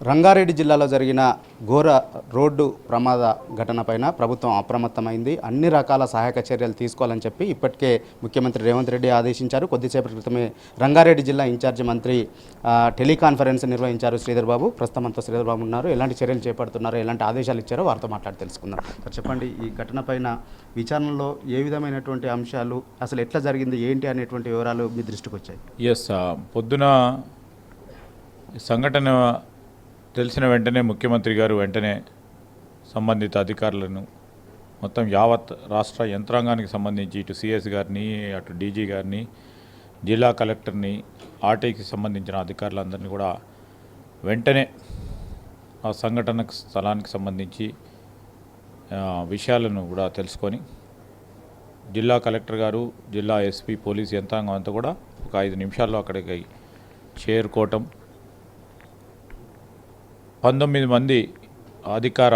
రంగారెడ్డి జిల్లాలో జరిగిన ఘోర రోడ్డు ప్రమాద ఘటనపైన ప్రభుత్వం అప్రమత్తమైంది. అన్ని రకాల సహాయక చర్యలు తీసుకోవాలని చెప్పి ఇప్పటికే ముఖ్యమంత్రి రేవంత్ రెడ్డి ఆదేశించారు. కొద్దిసేపటి క్రితమే రంగారెడ్డి జిల్లా ఇన్ఛార్జి మంత్రి టెలికాన్ఫరెన్స్ నిర్వహించారు. శ్రీధర్ బాబు ప్రస్తుతం అంతా శ్రీధర్ బాబు ఉన్నారు. ఎలాంటి చర్యలు చేపడుతున్నారో, ఎలాంటి ఆదేశాలు ఇచ్చారో వారితో మాట్లాడి తెలుసుకుందాం. సార్ చెప్పండి, ఈ ఘటనపైన విచారణలో ఏ విధమైనటువంటి అంశాలు, అసలు ఎట్లా జరిగింది, ఏంటి అనేటువంటి వివరాలు మీ దృష్టికి వచ్చాయి? పొద్దున సంఘటన తెలిసిన వెంటనే ముఖ్యమంత్రి గారు వెంటనే సంబంధిత అధికారులను మొత్తం యావత్ రాష్ట్ర యంత్రాంగానికి సంబంధించి ఇటు సిఎస్ గారిని, అటు డీజీ గారిని, జిల్లా కలెక్టర్ని, ఆర్టీకి సంబంధించిన అధికారులందరినీ కూడా వెంటనే ఆ సంఘటన స్థలానికి సంబంధించి విషయాలను కూడా తెలుసుకొని జిల్లా కలెక్టర్ గారు, జిల్లా ఎస్పీ, పోలీస్ యంత్రాంగం అంతా కూడా ఒక 5 నిమిషాల్లో అక్కడికి చేరుకోవటం, 19 మంది అధికార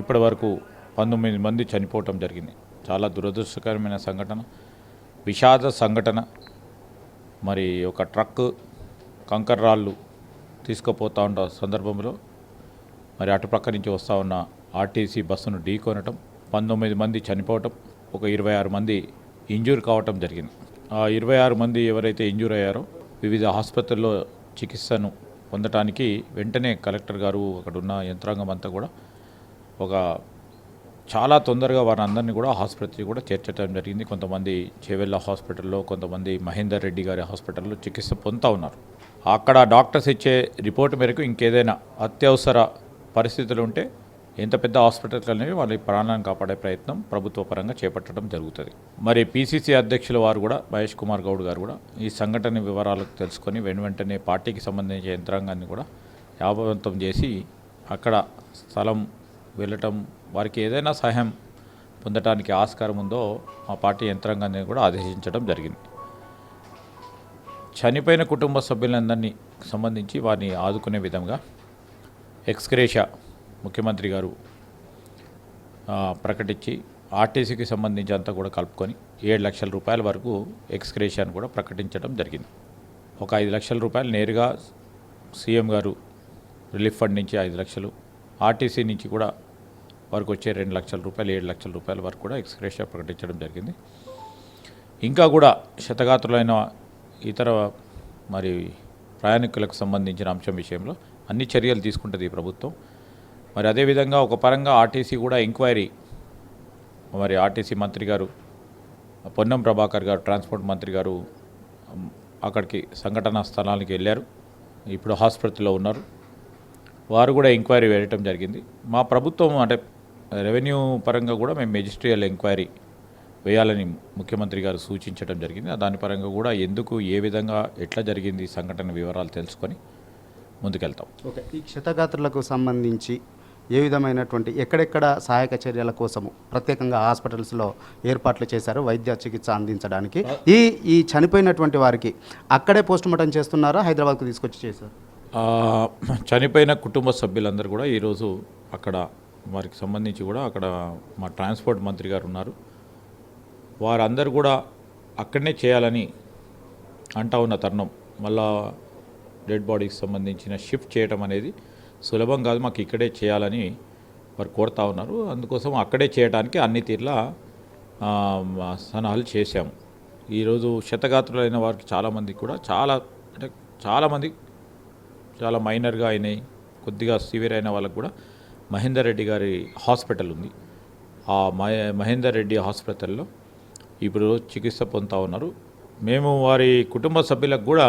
ఇప్పటి వరకు 19 మంది చనిపోవటం జరిగింది. చాలా దురదృష్టకరమైన సంఘటన, విషాద సంఘటన. మరి ఒక ట్రక్ కంకర్ రాళ్ళు తీసుకుపోతూ ఉన్న సందర్భంలో మరి అటుపక్క నుంచి వస్తూ ఉన్న ఆర్టీసీ బస్సును ఢీకొనటం, 19 మంది చనిపోవటం, ఒక 26 మంది ఇంజూర్ కావటం జరిగింది. ఆ 26 మంది ఎవరైతే ఇంజూర్ అయ్యారో వివిధ ఆసుపత్రుల్లో చికిత్సను పొందటానికి వెంటనే కలెక్టర్ గారు, అక్కడ ఉన్న యంత్రాంగం అంతా కూడా చాలా తొందరగా వారందరినీ కూడా ఆసుపత్రికి కూడా చేర్చడం జరిగింది. కొంతమంది చేవెళ్ళ హాస్పిటల్లో, కొంతమంది మహేందర్ రెడ్డి గారి హాస్పిటల్లో చికిత్స పొందుతూ ఉన్నారు. అక్కడ డాక్టర్స్ ఇచ్చే రిపోర్టు మేరకు ఇంకేదైనా అత్యవసర పరిస్థితులు ఉంటే ఎంత పెద్ద హాస్పిటల్స్ అనేవి వాళ్ళ ప్రాణాలను కాపాడే ప్రయత్నం ప్రభుత్వ పరంగా చేపట్టడం జరుగుతుంది. మరి పీసీసీ అధ్యక్షుల వారు కూడా, మహేష్ కుమార్ గౌడ్ గారు కూడా ఈ సంఘటన వివరాలు తెలుసుకొని వెంటనే పార్టీకి సంబంధించిన యంత్రాంగాన్ని కూడా యావవంతం చేసి అక్కడ స్థలం వెళ్ళటం, వారికి ఏదైనా సహాయం పొందటానికి ఆస్కారం ఉందో మా పార్టీ యంత్రాంగాన్ని కూడా ఆదేశించడం జరిగింది. చనిపోయిన కుటుంబ సభ్యులందరినీ సంబంధించి వారిని ఆదుకునే విధంగా ఎక్స్గ్రేషియా ముఖ్యమంత్రి గారు ప్రకటించి ఆర్టీసీకి సంబంధించి అంతా కూడా కలుపుకొని 7 లక్షల రూపాయల వరకు ఎక్స్గ్రేషియాను కూడా ప్రకటించడం జరిగింది. ఒక 5 లక్షల రూపాయలు నేరుగా సీఎం గారు రిలీఫ్ ఫండ్ నుంచి 5 లక్షలు, ఆర్టీసీ నుంచి కూడా వరకు వచ్చే 2 లక్షల రూపాయలు, 7 లక్షల రూపాయల వరకు కూడా ఎక్స్గ్రేషియా ప్రకటించడం జరిగింది. ఇంకా కూడా క్షతగాత్రులైన ఇతర మరి ప్రయాణికులకు సంబంధించిన అంశం విషయంలో అన్ని చర్యలు తీసుకుంటుంది ఈ ప్రభుత్వం. మరి అదేవిధంగా ఒక పరంగా ఆర్టీసీ కూడా ఎంక్వైరీ, మరి ఆర్టీసీ మంత్రి గారు పొన్నం ప్రభాకర్ గారు, ట్రాన్స్పోర్ట్ మంత్రి గారు అక్కడికి సంఘటనా స్థలానికి వెళ్ళారు. ఇప్పుడు హాస్పిటల్లో ఉన్నారు. వారు కూడా ఎంక్వైరీ వేయటం జరిగింది. మా ప్రభుత్వం అంటే రెవెన్యూ పరంగా కూడా మేము మెజిస్ట్రియల్ ఎంక్వైరీ వేయాలని ముఖ్యమంత్రి గారు సూచించడం జరిగింది. దాని పరంగా కూడా ఎందుకు, ఏ విధంగా, ఎట్లా జరిగింది సంఘటన వివరాలు తెలుసుకొని ముందుకెళ్తాం. ఓకే, ఈ క్షతగాత్రులకు సంబంధించి ఏ విధమైనటువంటి ఎక్కడెక్కడ సహాయక చర్యల కోసము ప్రత్యేకంగా హాస్పిటల్స్లో ఏర్పాట్లు చేశారు వైద్య చికిత్స అందించడానికి? ఈ చనిపోయినటువంటి వారికి అక్కడే పోస్టుమార్టం చేస్తున్నారా, హైదరాబాద్కు తీసుకొచ్చి చేశారు? చనిపోయిన కుటుంబ సభ్యులందరూ కూడా ఈరోజు అక్కడ వారికి సంబంధించి కూడా అక్కడ మా ట్రాన్స్పోర్ట్ మంత్రి గారు ఉన్నారు. వారందరూ కూడా అక్కడనే చేయాలని అంటా ఉన్న తరుణం, మళ్ళా డెడ్ బాడీకి సంబంధించిన షిఫ్ట్ చేయడం అనేది సులభం కాదు, మాకు ఇక్కడే చేయాలని వారు కోరుతా ఉన్నారు. అందుకోసం అక్కడే చేయడానికి అన్ని తీర్ల సలహాలు చేశాము. ఈరోజు క్షతగాత్రులైన వారికి చాలామంది కూడా చాలామంది చాలా మైనర్గా అయినాయి, కొద్దిగా సివియర్ అయిన వాళ్ళకు కూడా మహేందర్ రెడ్డి గారి హాస్పిటల్ ఉంది. ఆ మహేందర్ రెడ్డి హాస్పిటల్లో ఇప్పుడు చికిత్స పొందుతూ ఉన్నారు. మేము వారి కుటుంబ సభ్యులకు కూడా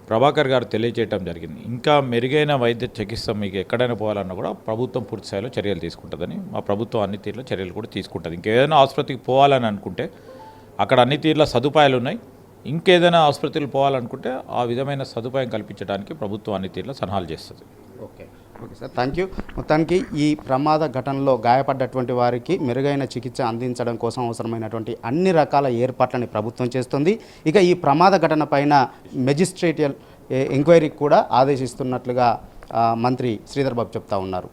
ప్రభాకర్ గారు తెలియజేయడం జరిగింది. ఇంకా మెరుగైన వైద్య చికిత్స మీకు ఎక్కడైనా పోవాలన్నా కూడా ప్రభుత్వం పూర్తి స్థాయిలో చర్యలు తీసుకుంటుందని, మా ప్రభుత్వం అన్ని తీర్ల చర్యలు కూడా తీసుకుంటుంది. ఇంకేదైనా ఆసుపత్రికి పోవాలని అనుకుంటే అక్కడ అన్ని తీర్ల సదుపాయాలు ఉన్నాయి. ఇంకేదైనా ఆసుపత్రికి పోవాలనుకుంటే ఆ విధమైన సదుపాయం కల్పించడానికి ప్రభుత్వం అన్ని తీర్ల సలహాలు చేస్తుంది. Okay sir, thank you. మొత్తానికి ఈ ప్రమాద ఘటనలో గాయపడ్డటువంటి వారికి మెరుగైన చికిత్స అందించడం కోసం అవసరమైనటువంటి అన్ని రకాల ఏర్పాట్లని ప్రభుత్వం చేస్తుంది. ఇక ఈ ప్రమాద ఘటన పైన మెజిస్ట్రేటియల్ ఎంక్వైరీకి కూడా ఆదేశిస్తున్నట్లుగా మంత్రి శ్రీధర్ బాబు చెప్తా ఉన్నారు.